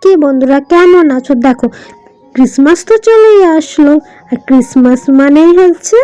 কি বন্ধুরা কেমন আছো? দেখো ক্রিসমাস তো চলেই আসলো, আর ক্রিসমাস মানেই হচ্ছে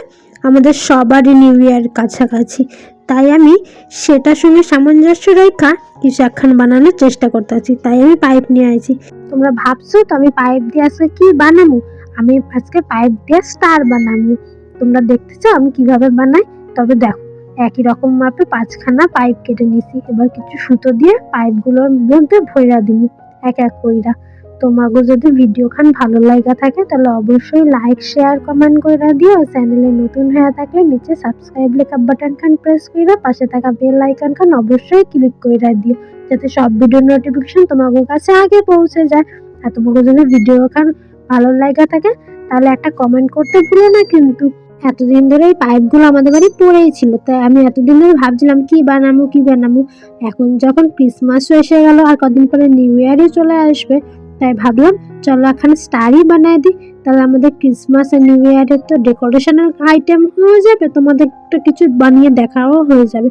আমাদের সবারই নিউ ইয়ার কাছাকাছি। তাই আমি সেটার সঙ্গে সামঞ্জস্য রেখা কিছু একখান বানানোর চেষ্টা করতে আছি। তাই আমি পাইপ নিয়ে আছি। তোমরা ভাবছো তো আমি পাইপ দিয়ে আজকে কি বানাবো? আমি আজকে পাইপ দিয়ে স্টার বানাবো। তোমরা দেখতে চাও আমি কিভাবে বানাই? তবে দেখো, একই রকম মাপে 5খানা পাইপ কেটে নিছি। এবার কিছু সুতো দিয়ে পাইপগুলোর মধ্যে ভইরা দিব এক এক কইরা। তোমাকে যদি ভিডিও খান ভালো লাগা থাকে তাহলে অবশ্যই লাইক শেয়ার কমেন্ট কইরা দিও। চ্যানেলে নতুন হয়ে থাকলে নিচে সাবস্ক্রাইব লেখা বাটন খান প্রেস কইরা পাশে থাকা বেল আইকন খান অবশ্যই ক্লিক কইরা দিও, যাতে সব ভিডিও নোটিফিকেশন তোমাদের কাছে আগে পৌঁছে যায়। আর তোমাকে যদি ভিডিও খান ভালো লাগা থাকে তাহলে একটা কমেন্ট করতে ভুলো না কিন্তু। এতদিন ধরে এই পাইপগুলো আমাদের বাড়ি পড়েই ছিল, তাই আমি এতদিন ধরে ভাবছিলাম কি বানাবো। এখন যখন ক্রিসমাসও এসে গেল আর কদিন পরে নিউ ইয়ারই চলে আসবে, তাই ভাবলাম চলো এখানে স্টারই বানায় দিই। তাহলে আমাদের ক্রিসমাস আর নিউ ইয়ারের তো ডেকোরেশনের আইটেম হয়ে যাবে, তোমাদের একটা কিছু বানিয়ে দেখাও হয়ে যাবে।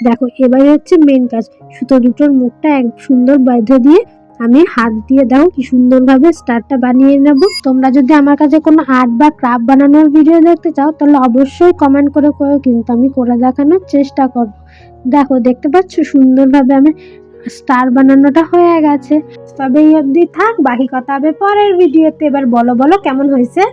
দেখো এবারে হচ্ছে মেন কাজ, সুতো দুটোর মুখটা এক সুন্দর বেঁধে দিয়ে আমি হাত দিয়ে দাও কি সুন্দরভাবে স্টারটা বানিয়ে নেব। তোমরা যদি আমার কাছে কোনো আর্ট বা ক্রাফট বানানোর ভিডিও দেখতে চাও তাহলে অবশ্যই কমেন্ট করে কিন্তু আমি করে দেখানোর চেষ্টা করব। দেখো দেখতে পাচ্ছ সুন্দরভাবে আমি স্টার বানানোটা হয়ে গেছে। তবে এই অবধি থাক, বাকি কথা হবে পরের ভিডিওতে। এবার বলো কেমন হয়েছে?